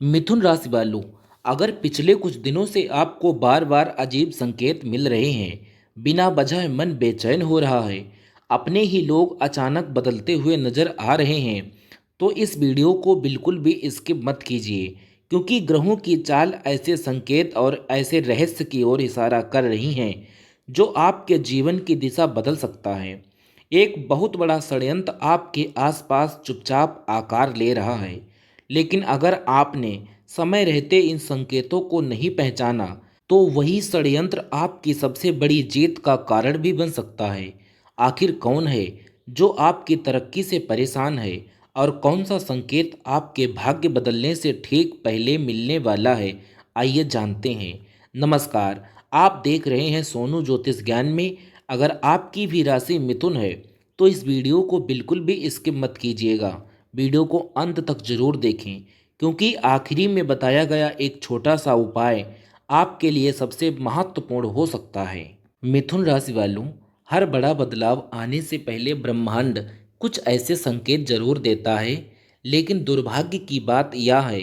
मिथुन राशि वालों, अगर पिछले कुछ दिनों से आपको बार बार अजीब संकेत मिल रहे हैं, बिना वजह मन बेचैन हो रहा है, अपने ही लोग अचानक बदलते हुए नजर आ रहे हैं, तो इस वीडियो को बिल्कुल भी स्किप मत कीजिए। क्योंकि ग्रहों की चाल ऐसे संकेत और ऐसे रहस्य की ओर इशारा कर रही हैं जो आपके जीवन की दिशा बदल सकता है। एक बहुत बड़ा षड्यंत्र आपके आसपास चुपचाप आकार ले रहा है, लेकिन अगर आपने समय रहते इन संकेतों को नहीं पहचाना, तो वही षड्यंत्र आपकी सबसे बड़ी जीत का कारण भी बन सकता है। आखिर कौन है जो आपकी तरक्की से परेशान है, और कौन सा संकेत आपके भाग्य बदलने से ठीक पहले मिलने वाला है? आइए जानते हैं। नमस्कार, आप देख रहे हैं सोनू ज्योतिष ज्ञान में। अगर आपकी भी राशि मिथुन है, तो इस वीडियो को बिल्कुल भी स्किप मत कीजिएगा। वीडियो को अंत तक जरूर देखें, क्योंकि आखिरी में बताया गया एक छोटा सा उपाय आपके लिए सबसे महत्वपूर्ण हो सकता है। मिथुन राशि वालों, हर बड़ा बदलाव आने से पहले ब्रह्मांड कुछ ऐसे संकेत जरूर देता है, लेकिन दुर्भाग्य की बात यह है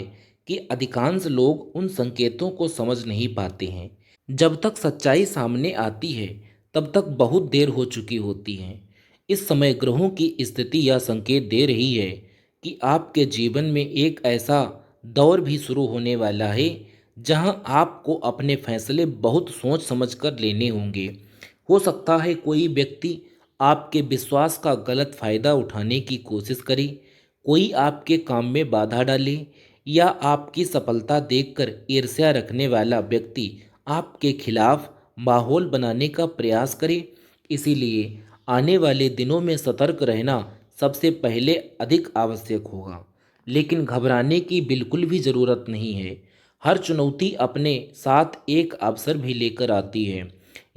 कि अधिकांश लोग उन संकेतों को समझ नहीं पाते हैं। जब तक सच्चाई सामने आती है, तब तक बहुत देर हो चुकी होती है। इस समय ग्रहों की स्थिति यह संकेत दे रही है कि आपके जीवन में एक ऐसा दौर भी शुरू होने वाला है जहां आपको अपने फैसले बहुत सोच समझकर लेने होंगे। हो सकता है कोई व्यक्ति आपके विश्वास का गलत फायदा उठाने की कोशिश करे, कोई आपके काम में बाधा डाले, या आपकी सफलता देखकर ईर्ष्या रखने वाला व्यक्ति आपके खिलाफ माहौल बनाने का प्रयास करे। इसीलिए आने वाले दिनों में सतर्क रहना सबसे पहले अधिक आवश्यक होगा। लेकिन घबराने की बिल्कुल भी ज़रूरत नहीं है। हर चुनौती अपने साथ एक अवसर भी लेकर आती है।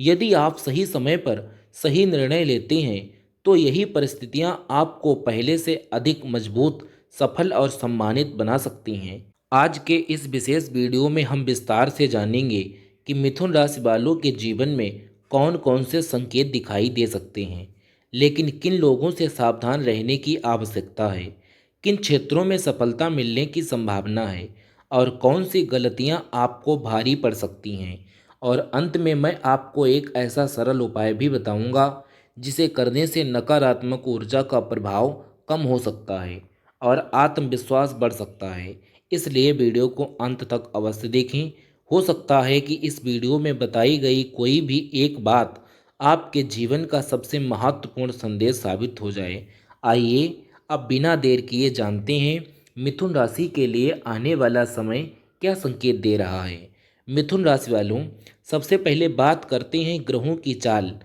यदि आप सही समय पर सही निर्णय लेते हैं, तो यही परिस्थितियां आपको पहले से अधिक मजबूत, सफल और सम्मानित बना सकती हैं। आज के इस विशेष वीडियो में हम विस्तार से जानेंगे कि मिथुन राशि वालों के जीवन में कौन कौन से संकेत दिखाई दे सकते हैं, लेकिन किन लोगों से सावधान रहने की आवश्यकता है, किन क्षेत्रों में सफलता मिलने की संभावना है, और कौन सी गलतियां आपको भारी पड़ सकती हैं। और अंत में मैं आपको एक ऐसा सरल उपाय भी बताऊंगा जिसे करने से नकारात्मक ऊर्जा का प्रभाव कम हो सकता है और आत्मविश्वास बढ़ सकता है। इसलिए वीडियो को अंत तक अवश्य देखें। हो सकता है कि इस वीडियो में बताई गई कोई भी एक बात आपके जीवन का सबसे महत्वपूर्ण संदेश साबित हो जाए। आइए अब बिना देर किए जानते हैं मिथुन राशि के लिए आने वाला समय क्या संकेत दे रहा है। मिथुन राशि वालों, सबसे पहले बात करते हैं ग्रहों की चाल।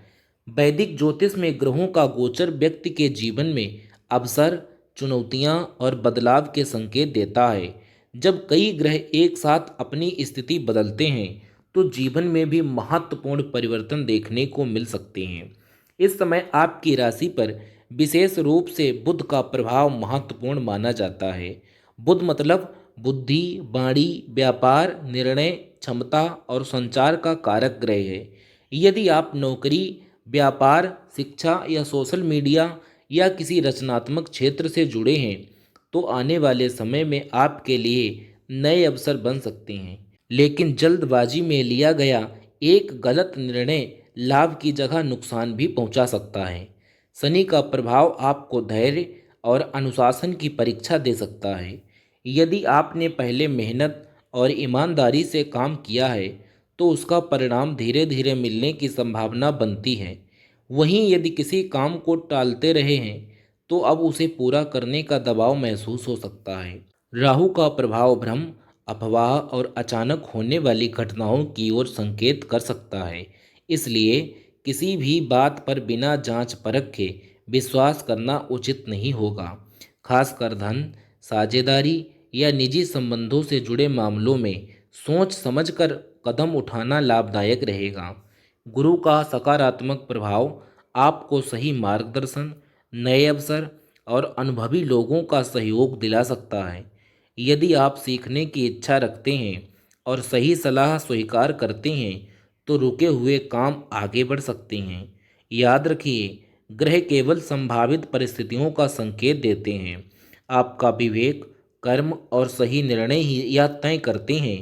वैदिक ज्योतिष में ग्रहों का गोचर व्यक्ति के जीवन में अवसर, चुनौतियां और बदलाव के संकेत देता है। जब कई ग्रह एक साथ अपनी स्थिति बदलते हैं, तो जीवन में भी महत्वपूर्ण परिवर्तन देखने को मिल सकते हैं। इस समय आपकी राशि पर विशेष रूप से बुध का प्रभाव महत्वपूर्ण माना जाता है। बुध मतलब बुद्धि, वाणी, व्यापार, निर्णय क्षमता और संचार का कारक ग्रह है। यदि आप नौकरी, व्यापार, शिक्षा या सोशल मीडिया या किसी रचनात्मक क्षेत्र से जुड़े हैं, तो आने वाले समय में आपके लिए नए अवसर बन सकते हैं। लेकिन जल्दबाजी में लिया गया एक गलत निर्णय लाभ की जगह नुकसान भी पहुंचा सकता है। शनि का प्रभाव आपको धैर्य और अनुशासन की परीक्षा दे सकता है। यदि आपने पहले मेहनत और ईमानदारी से काम किया है, तो उसका परिणाम धीरे धीरे मिलने की संभावना बनती है। वहीं यदि किसी काम को टालते रहे हैं, तो अब उसे पूरा करने का दबाव महसूस हो सकता है। राहु का प्रभाव भ्रम, अफवाह और अचानक होने वाली घटनाओं की ओर संकेत कर सकता है। इसलिए किसी भी बात पर बिना जांच परख के विश्वास करना उचित नहीं होगा। खासकर धन, साझेदारी या निजी संबंधों से जुड़े मामलों में सोच समझकर कदम उठाना लाभदायक रहेगा। गुरु का सकारात्मक प्रभाव आपको सही मार्गदर्शन, नए अवसर और अनुभवी लोगों का सहयोग दिला सकता है। यदि आप सीखने की इच्छा रखते हैं और सही सलाह स्वीकार करते हैं, तो रुके हुए काम आगे बढ़ सकते हैं। याद रखिए, ग्रह केवल संभावित परिस्थितियों का संकेत देते हैं। आपका विवेक, कर्म और सही निर्णय ही यह तय करते हैं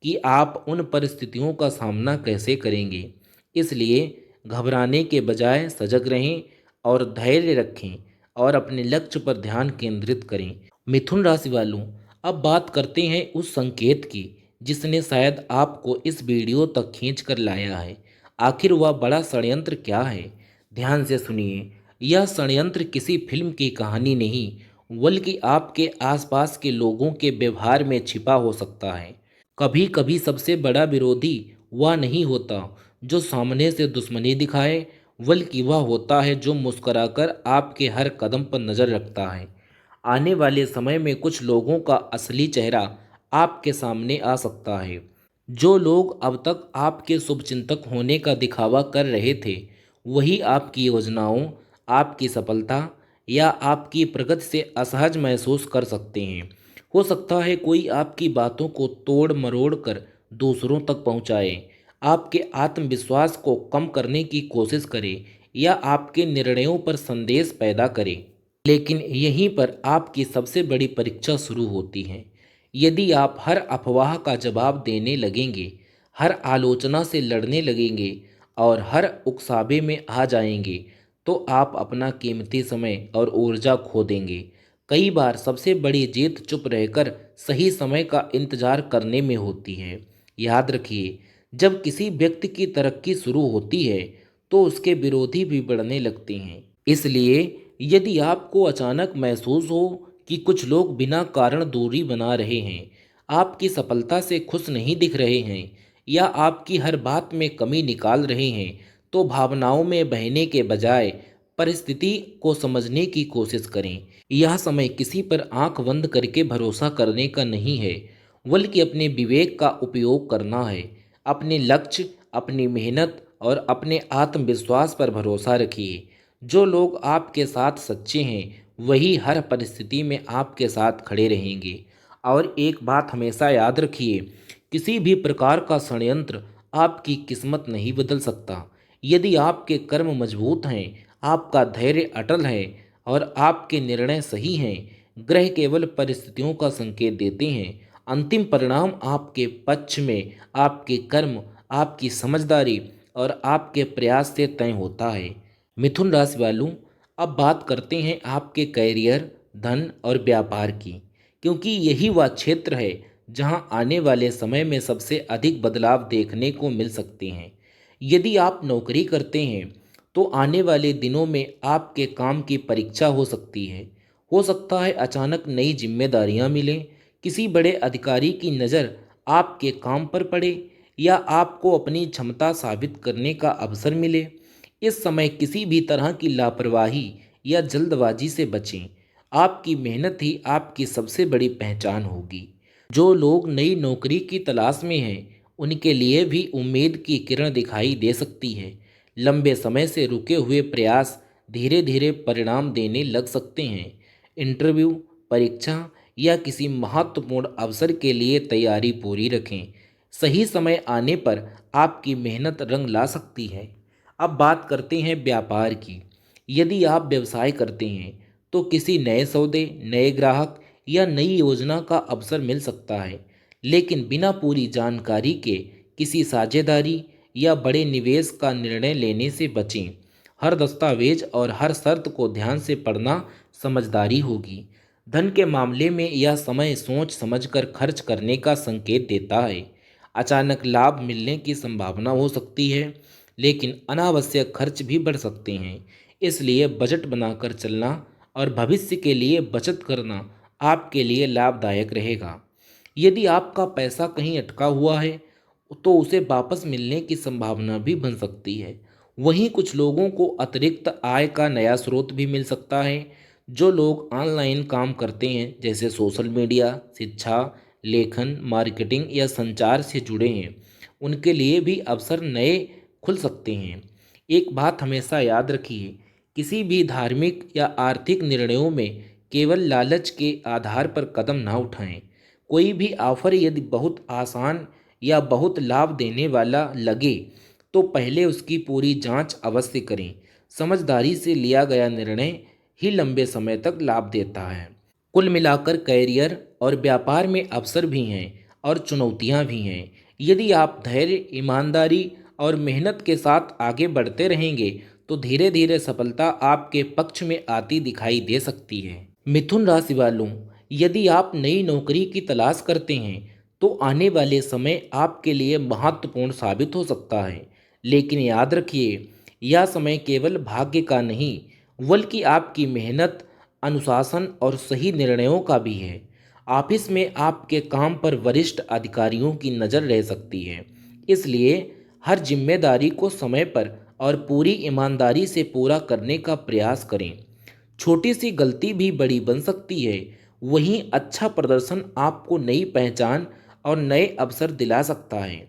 कि आप उन परिस्थितियों का सामना कैसे करेंगे। इसलिए घबराने के बजाय सजग रहें और धैर्य रखें और अपने लक्ष्य पर ध्यान केंद्रित करें। मिथुन राशि वालों, अब बात करते हैं उस संकेत की जिसने शायद आपको इस वीडियो तक खींच कर लाया है। आखिर वह बड़ा षड्यंत्र क्या है? ध्यान से सुनिए। यह षड्यंत्र किसी फिल्म की कहानी नहीं, बल्कि आपके आसपास के लोगों के व्यवहार में छिपा हो सकता है। कभी कभी सबसे बड़ा विरोधी वह नहीं होता जो सामने से दुश्मनी दिखाए, बल्कि वह होता है जो मुस्कुराकर आपके हर कदम पर नज़र रखता है। आने वाले समय में कुछ लोगों का असली चेहरा आपके सामने आ सकता है। जो लोग अब तक आपके शुभचिंतक होने का दिखावा कर रहे थे, वही आपकी योजनाओं, आपकी सफलता या आपकी प्रगति से असहज महसूस कर सकते हैं। हो सकता है कोई आपकी बातों को तोड़ मरोड़ कर दूसरों तक पहुंचाए, आपके आत्मविश्वास को कम करने की कोशिश करे या आपके निर्णयों पर संदेश पैदा करे। लेकिन यहीं पर आपकी सबसे बड़ी परीक्षा शुरू होती है। यदि आप हर अफवाह का जवाब देने लगेंगे, हर आलोचना से लड़ने लगेंगे और हर उकसावे में आ जाएंगे, तो आप अपना कीमती समय और ऊर्जा खो देंगे। कई बार सबसे बड़ी जीत चुप रहकर सही समय का इंतजार करने में होती है। याद रखिए, जब किसी व्यक्ति की तरक्की शुरू होती है, तो उसके विरोधी भी बढ़ने लगते हैं। इसलिए यदि आपको अचानक महसूस हो कि कुछ लोग बिना कारण दूरी बना रहे हैं, आपकी सफलता से खुश नहीं दिख रहे हैं या आपकी हर बात में कमी निकाल रहे हैं, तो भावनाओं में बहने के बजाय परिस्थिति को समझने की कोशिश करें। यह समय किसी पर आंख बंद करके भरोसा करने का नहीं है, बल्कि अपने विवेक का उपयोग करना है। अपने लक्ष्य, अपनी मेहनत और अपने आत्मविश्वास पर भरोसा रखिए। जो लोग आपके साथ सच्चे हैं, वही हर परिस्थिति में आपके साथ खड़े रहेंगे। और एक बात हमेशा याद रखिए, किसी भी प्रकार का षड्यंत्र आपकी किस्मत नहीं बदल सकता। यदि आपके कर्म मजबूत हैं, आपका धैर्य अटल है और आपके निर्णय सही हैं, ग्रह केवल परिस्थितियों का संकेत देते हैं। अंतिम परिणाम आपके पक्ष में आपके कर्म, आपकी समझदारी और आपके प्रयास से तय होता है। मिथुन राशि वालों, अब बात करते हैं आपके करियर, धन और व्यापार की, क्योंकि यही वह क्षेत्र है जहां आने वाले समय में सबसे अधिक बदलाव देखने को मिल सकते हैं। यदि आप नौकरी करते हैं, तो आने वाले दिनों में आपके काम की परीक्षा हो सकती है। हो सकता है अचानक नई जिम्मेदारियां मिलें, किसी बड़े अधिकारी की नज़र आपके काम पर पड़े या आपको अपनी क्षमता साबित करने का अवसर मिले। इस समय किसी भी तरह की लापरवाही या जल्दबाजी से बचें। आपकी मेहनत ही आपकी सबसे बड़ी पहचान होगी। जो लोग नई नौकरी की तलाश में हैं, उनके लिए भी उम्मीद की किरण दिखाई दे सकती है। लंबे समय से रुके हुए प्रयास धीरे धीरे परिणाम देने लग सकते हैं। इंटरव्यू, परीक्षा या किसी महत्वपूर्ण अवसर के लिए तैयारी पूरी रखें। सही समय आने पर आपकी मेहनत रंग ला सकती है। अब बात करते हैं व्यापार की। यदि आप व्यवसाय करते हैं, तो किसी नए सौदे, नए ग्राहक या नई योजना का अवसर मिल सकता है। लेकिन बिना पूरी जानकारी के किसी साझेदारी या बड़े निवेश का निर्णय लेने से बचें। हर दस्तावेज और हर शर्त को ध्यान से पढ़ना समझदारी होगी। धन के मामले में यह समय सोच समझकर खर्च करने का संकेत देता है। अचानक लाभ मिलने की संभावना हो सकती है, लेकिन अनावश्यक खर्च भी बढ़ सकते हैं। इसलिए बजट बनाकर चलना और भविष्य के लिए बचत करना आपके लिए लाभदायक रहेगा। यदि आपका पैसा कहीं अटका हुआ है, तो उसे वापस मिलने की संभावना भी बन सकती है। वहीं कुछ लोगों को अतिरिक्त आय का नया स्रोत भी मिल सकता है। जो लोग ऑनलाइन काम करते हैं, जैसे सोशल मीडिया, शिक्षा, लेखन, मार्केटिंग या संचार से जुड़े हैं, उनके लिए भी अवसर नए खुल सकते हैं। एक बात हमेशा याद रखिए, किसी भी धार्मिक या आर्थिक निर्णयों में केवल लालच के आधार पर कदम ना उठाएं। कोई भी ऑफर यदि बहुत आसान या बहुत लाभ देने वाला लगे, तो पहले उसकी पूरी जांच अवश्य करें। समझदारी से लिया गया निर्णय ही लंबे समय तक लाभ देता है। कुल मिलाकर कैरियर और व्यापार में अवसर भी हैं और चुनौतियां भी हैं। यदि आप धैर्य, ईमानदारी और मेहनत के साथ आगे बढ़ते रहेंगे तो धीरे धीरे सफलता आपके पक्ष में आती दिखाई दे सकती है। मिथुन राशि वालों, यदि आप नई नौकरी की तलाश करते हैं तो आने वाले समय आपके लिए महत्वपूर्ण साबित हो सकता है। लेकिन याद रखिए, यह समय केवल भाग्य का नहीं बल्कि आपकी मेहनत, अनुशासन और सही निर्णयों का भी है। ऑफिस में आपके काम पर वरिष्ठ अधिकारियों की नज़र रह सकती है, इसलिए हर जिम्मेदारी को समय पर और पूरी ईमानदारी से पूरा करने का प्रयास करें। छोटी सी गलती भी बड़ी बन सकती है। वहीं अच्छा प्रदर्शन आपको नई पहचान और नए अवसर दिला सकता है।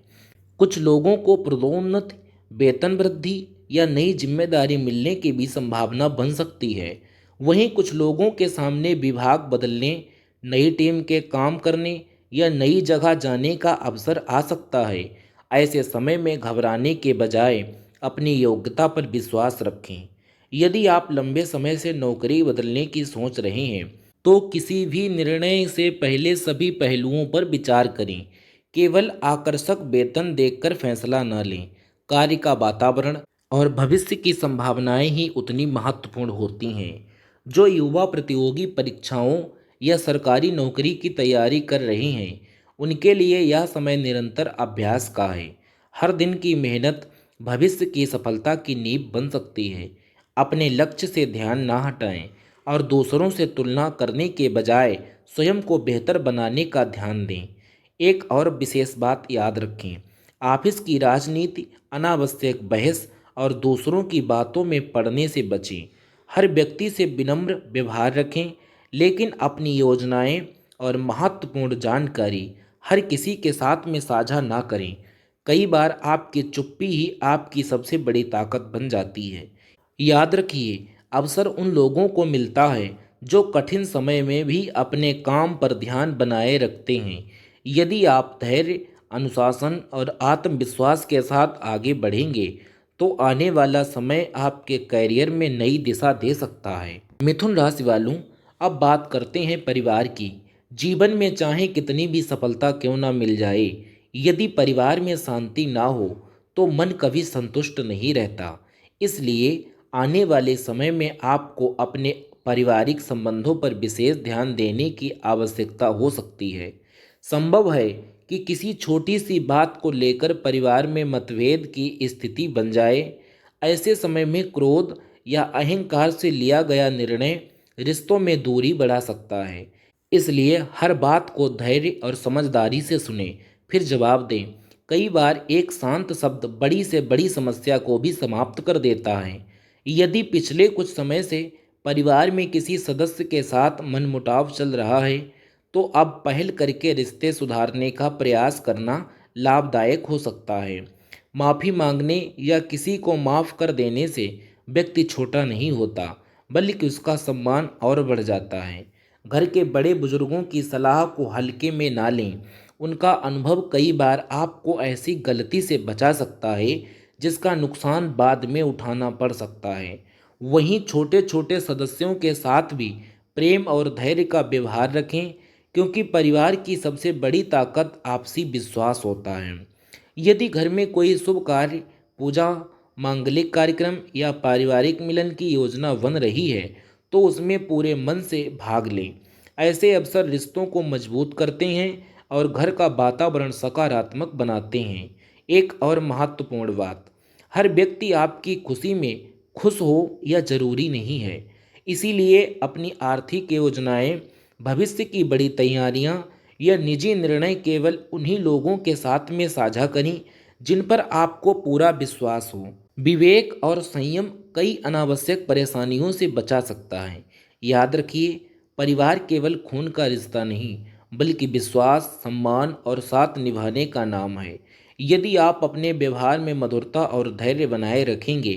कुछ लोगों को पदोन्नति, वेतन वृद्धि या नई जिम्मेदारी मिलने की भी संभावना बन सकती है। वहीं कुछ लोगों के सामने विभाग बदलने, नई टीम के काम करने या नई जगह जाने का अवसर आ सकता है। ऐसे समय में घबराने के बजाय अपनी योग्यता पर विश्वास रखें। यदि आप लंबे समय से नौकरी बदलने की सोच रहे हैं तो किसी भी निर्णय से पहले सभी पहलुओं पर विचार करें। केवल आकर्षक वेतन देखकर फैसला न लें। कार्य का वातावरण और भविष्य की संभावनाएं ही उतनी महत्वपूर्ण होती हैं। जो युवा प्रतियोगी परीक्षाओं या सरकारी नौकरी की तैयारी कर रहे हैं, उनके लिए यह समय निरंतर अभ्यास का है। हर दिन की मेहनत भविष्य की सफलता की नींव बन सकती है। अपने लक्ष्य से ध्यान ना हटाएं और दूसरों से तुलना करने के बजाय स्वयं को बेहतर बनाने का ध्यान दें। एक और विशेष बात याद रखें, ऑफिस की राजनीति, अनावश्यक बहस और दूसरों की बातों में पड़ने से बचें। हर व्यक्ति से विनम्र व्यवहार रखें, लेकिन अपनी योजनाएं और महत्वपूर्ण जानकारी हर किसी के साथ में साझा ना करें। कई बार आपकी चुप्पी ही आपकी सबसे बड़ी ताकत बन जाती है। याद रखिए, अवसर उन लोगों को मिलता है जो कठिन समय में भी अपने काम पर ध्यान बनाए रखते हैं। यदि आप धैर्य, अनुशासन और आत्मविश्वास के साथ आगे बढ़ेंगे तो आने वाला समय आपके करियर में नई दिशा दे सकता है। मिथुन राशि वालों, अब बात करते हैं परिवार की। जीवन में चाहे कितनी भी सफलता क्यों ना मिल जाए, यदि परिवार में शांति ना हो तो मन कभी संतुष्ट नहीं रहता। इसलिए आने वाले समय में आपको अपने पारिवारिक संबंधों पर विशेष ध्यान देने की आवश्यकता हो सकती है। संभव है कि किसी छोटी सी बात को लेकर परिवार में मतभेद की स्थिति बन जाए। ऐसे समय में क्रोध या अहंकार से लिया गया निर्णय रिश्तों में दूरी बढ़ा सकता है। इसलिए हर बात को धैर्य और समझदारी से सुने, फिर जवाब दें। कई बार एक शांत शब्द बड़ी से बड़ी समस्या को भी समाप्त कर देता है। यदि पिछले कुछ समय से परिवार में किसी सदस्य के साथ मनमुटाव चल रहा है तो अब पहल करके रिश्ते सुधारने का प्रयास करना लाभदायक हो सकता है। माफ़ी मांगने या किसी को माफ़ कर देने से व्यक्ति छोटा नहीं होता, बल्कि उसका सम्मान और बढ़ जाता है। घर के बड़े बुजुर्गों की सलाह को हल्के में ना लें। उनका अनुभव कई बार आपको ऐसी गलती से बचा सकता है जिसका नुकसान बाद में उठाना पड़ सकता है। वहीं छोटे छोटे सदस्यों के साथ भी प्रेम और धैर्य का व्यवहार रखें, क्योंकि परिवार की सबसे बड़ी ताकत आपसी विश्वास होता है। यदि घर में कोई शुभ कार्य, पूजा, मांगलिक कार्यक्रम या पारिवारिक मिलन की योजना बन रही है तो उसमें पूरे मन से भाग लें। ऐसे अवसर रिश्तों को मजबूत करते हैं और घर का वातावरण सकारात्मक बनाते हैं। एक और महत्वपूर्ण बात, हर व्यक्ति आपकी खुशी में खुश हो यह जरूरी नहीं है। इसीलिए अपनी आर्थिक योजनाएं, भविष्य की बड़ी तैयारियां या निजी निर्णय केवल उन्हीं लोगों के साथ में साझा करें जिन पर आपको पूरा विश्वास हो। विवेक और संयम कई अनावश्यक परेशानियों से बचा सकता है। याद रखिए, परिवार केवल खून का रिश्ता नहीं बल्कि विश्वास, सम्मान और साथ निभाने का नाम है। यदि आप अपने व्यवहार में मधुरता और धैर्य बनाए रखेंगे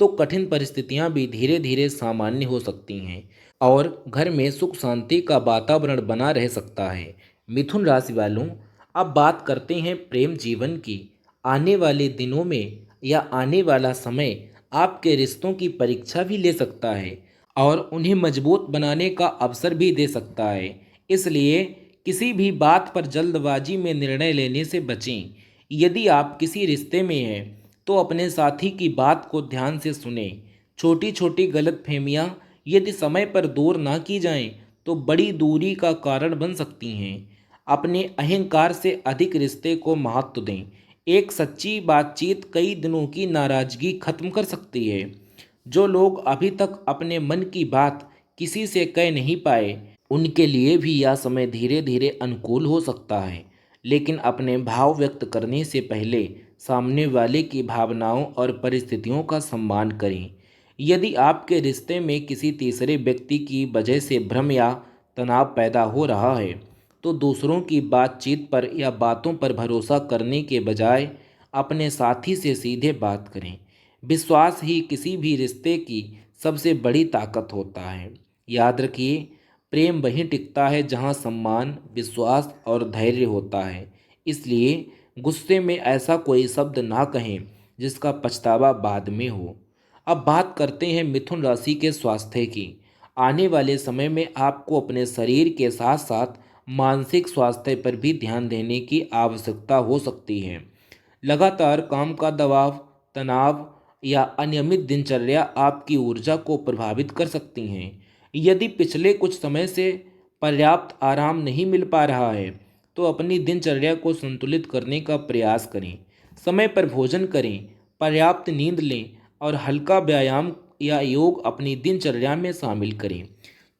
तो कठिन परिस्थितियां भी धीरे धीरे सामान्य हो सकती हैं और घर में सुख शांति का वातावरण बना रह सकता है। मिथुन राशि वालों, अब बात करते हैं प्रेम जीवन की। आने वाले दिनों में या आने वाला समय आपके रिश्तों की परीक्षा भी ले सकता है। और उन्हें मजबूत बनाने का अवसर भी दे सकता है। इसलिए किसी भी बात पर जल्दबाजी में निर्णय लेने से बचें। यदि आप किसी रिश्ते में हैं तो अपने साथी की बात को ध्यान से सुनें। छोटी छोटी गलतफहमियां यदि समय पर दूर ना की जाएं तो बड़ी दूरी का कारण बन सकती हैं। अपने अहंकार से अधिक रिश्ते को महत्व दें। एक सच्ची बातचीत कई दिनों की नाराजगी खत्म कर सकती है। जो लोग अभी तक अपने मन की बात किसी से कह नहीं पाए, उनके लिए भी यह समय धीरे धीरे अनुकूल हो सकता है। लेकिन अपने भाव व्यक्त करने से पहले सामने वाले की भावनाओं और परिस्थितियों का सम्मान करें। यदि आपके रिश्ते में किसी तीसरे व्यक्ति की वजह से भ्रम या तनाव पैदा हो रहा है, तो दूसरों की बातचीत पर या बातों पर भरोसा करने के बजाय अपने साथी से सीधे बात करें। विश्वास ही किसी भी रिश्ते की सबसे बड़ी ताकत होता है। याद रखिए, प्रेम वहीं टिकता है जहाँ सम्मान, विश्वास और धैर्य होता है। इसलिए गुस्से में ऐसा कोई शब्द ना कहें जिसका पछतावा बाद में हो। अब बात करते हैं मिथुन राशि के स्वास्थ्य की। आने वाले समय में आपको अपने शरीर के साथ साथ मानसिक स्वास्थ्य पर भी ध्यान देने की आवश्यकता हो सकती है। लगातार काम का दबाव, तनाव या अनियमित दिनचर्या आपकी ऊर्जा को प्रभावित कर सकती हैं। यदि पिछले कुछ समय से पर्याप्त आराम नहीं मिल पा रहा है, तो अपनी दिनचर्या को संतुलित करने का प्रयास करें। समय पर भोजन करें, पर्याप्त नींद लें और हल्का व्यायाम या योग अपनी दिनचर्या में शामिल करें।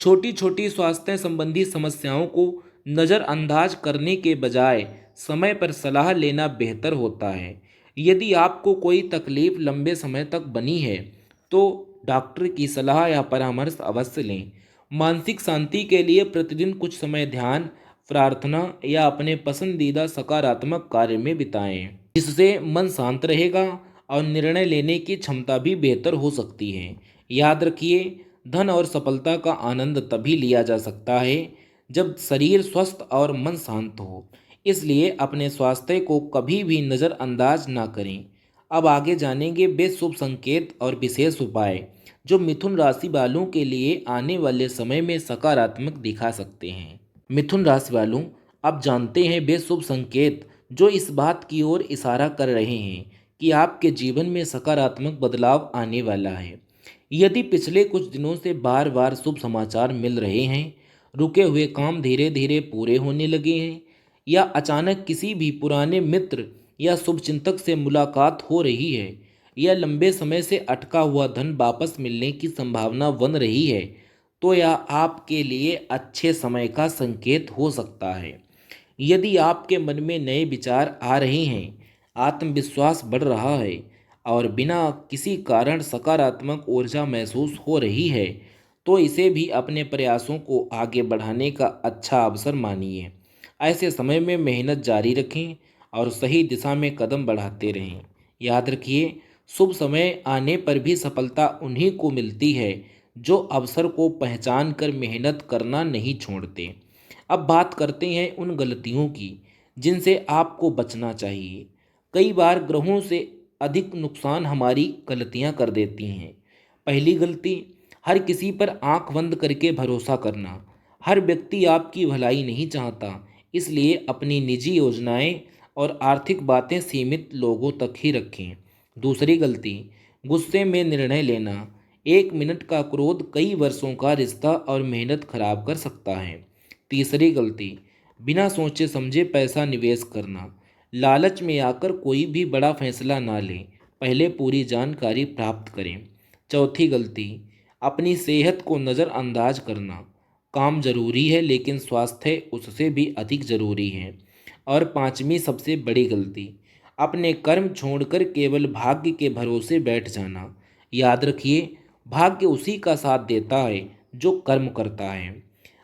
छोटी छोटी स्वास्थ्य संबंधी समस्याओं को नज़रअंदाज करने के बजाय समय पर सलाह लेना बेहतर होता है। यदि आपको कोई तकलीफ लंबे समय तक बनी है तो डॉक्टर की सलाह या परामर्श अवश्य लें। मानसिक शांति के लिए प्रतिदिन कुछ समय ध्यान, प्रार्थना या अपने पसंदीदा सकारात्मक कार्य में बिताएं, जिससे मन शांत रहेगा और निर्णय लेने की क्षमता भी बेहतर हो सकती है। याद रखिए, धन और सफलता का आनंद तभी लिया जा सकता है जब शरीर स्वस्थ और मन शांत हो। इसलिए अपने स्वास्थ्य को कभी भी नज़रअंदाज ना करें। अब आगे जानेंगे वे शुभ संकेत और विशेष उपाय जो मिथुन राशि वालों के लिए आने वाले समय में सकारात्मक दिखा सकते हैं। मिथुन राशि वालों, अब जानते हैं वे शुभ संकेत जो इस बात की ओर इशारा कर रहे हैं कि आपके जीवन में सकारात्मक बदलाव आने वाला है। यदि पिछले कुछ दिनों से बार बार शुभ समाचार मिल रहे हैं, रुके हुए काम धीरे धीरे पूरे होने लगे हैं, या अचानक किसी भी पुराने मित्र या शुभचिंतक से मुलाकात हो रही है, या लंबे समय से अटका हुआ धन वापस मिलने की संभावना बन रही है, तो यह आपके लिए अच्छे समय का संकेत हो सकता है। यदि आपके मन में नए विचार आ रहे हैं, आत्मविश्वास बढ़ रहा है और बिना किसी कारण सकारात्मक ऊर्जा महसूस हो रही है, तो इसे भी अपने प्रयासों को आगे बढ़ाने का अच्छा अवसर मानिए। ऐसे समय में मेहनत जारी रखें और सही दिशा में कदम बढ़ाते रहें। याद रखिए, शुभ समय आने पर भी सफलता उन्हीं को मिलती है जो अवसर को पहचान कर मेहनत करना नहीं छोड़ते। अब बात करते हैं उन गलतियों की जिनसे आपको बचना चाहिए। कई बार ग्रहों से अधिक नुकसान हमारी गलतियां कर देती हैं। पहली गलती, हर किसी पर आंख बंद करके भरोसा करना। हर व्यक्ति आपकी भलाई नहीं चाहता, इसलिए अपनी निजी योजनाएं और आर्थिक बातें सीमित लोगों तक ही रखें। दूसरी गलती, गुस्से में निर्णय लेना। एक मिनट का क्रोध कई वर्षों का रिश्ता और मेहनत खराब कर सकता है। तीसरी गलती, बिना सोचे समझे पैसा निवेश करना। लालच में आकर कोई भी बड़ा फैसला ना लें, पहले पूरी जानकारी प्राप्त करें। चौथी गलती, अपनी सेहत को नज़रअंदाज करना। काम जरूरी है लेकिन स्वास्थ्य उससे भी अधिक जरूरी है। और पांचवी सबसे बड़ी गलती, अपने कर्म छोड़कर केवल भाग्य के भरोसे बैठ जाना। याद रखिए, भाग्य उसी का साथ देता है जो कर्म करता है।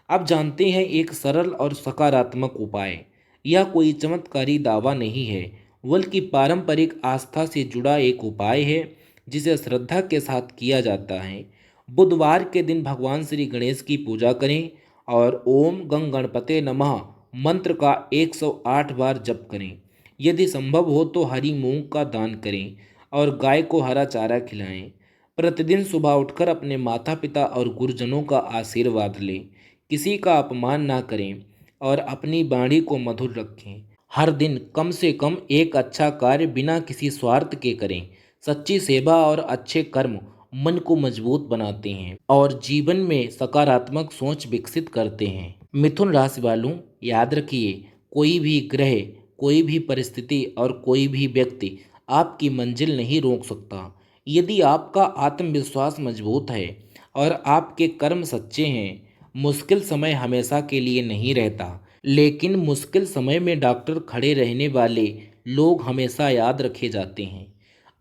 अब जानते हैं एक सरल और सकारात्मक उपाय। यह कोई चमत्कारी दावा नहीं है, बल्कि पारंपरिक आस्था से जुड़ा एक उपाय है जिसे श्रद्धा के साथ किया जाता है। बुधवार के दिन भगवान श्री गणेश की पूजा करें और ओम गंग गणपते नमः मंत्र का 108 बार जप करें। यदि संभव हो तो हरी मूंग का दान करें और गाय को हरा चारा खिलाएं। प्रतिदिन सुबह उठकर अपने माता पिता और गुरुजनों का आशीर्वाद लें, किसी का अपमान ना करें और अपनी वाणी को मधुर रखें। हर दिन कम से कम एक अच्छा कार्य बिना किसी स्वार्थ के करें। सच्ची सेवा और अच्छे कर्म मन को मजबूत बनाते हैं और जीवन में सकारात्मक सोच विकसित करते हैं। मिथुन राशि वालों, याद रखिए, कोई भी ग्रह, कोई भी परिस्थिति और कोई भी व्यक्ति आपकी मंजिल नहीं रोक सकता। यदि आपका आत्मविश्वास मजबूत है और आपके कर्म सच्चे हैं, मुश्किल समय हमेशा के लिए नहीं रहता, लेकिन मुश्किल समय में डॉक्टर खड़े रहने वाले लोग हमेशा याद रखे जाते हैं।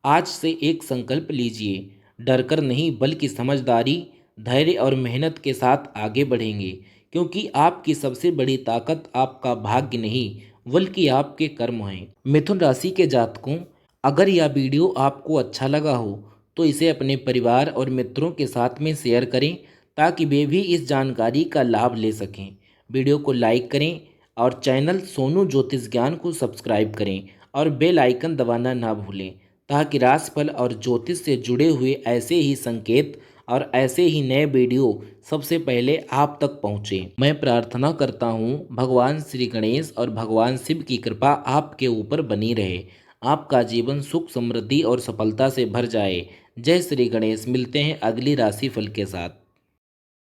आज से एक संकल्प लीजिए, डरकर नहीं बल्कि समझदारी, धैर्य और मेहनत के साथ आगे बढ़ेंगे, क्योंकि आपकी सबसे बड़ी ताकत आपका भाग्य नहीं बल्कि आपके कर्म हैं। मिथुन राशि के जातकों, अगर यह वीडियो आपको अच्छा लगा हो तो इसे अपने परिवार और मित्रों के साथ में शेयर करें ताकि वे भी इस जानकारी का लाभ ले सकें। वीडियो को लाइक करें और चैनल सोनू ज्योतिष ज्ञान को सब्सक्राइब करें और बेल आइकन दबाना ना भूलें ताकि राशिफल और ज्योतिष से जुड़े हुए ऐसे ही संकेत और ऐसे ही नए वीडियो सबसे पहले आप तक पहुँचे। मैं प्रार्थना करता हूँ भगवान श्री गणेश और भगवान शिव की कृपा आपके ऊपर बनी रहे, आपका जीवन सुख समृद्धि और सफलता से भर जाए। जय श्री गणेश। मिलते हैं अगली राशि फल के साथ।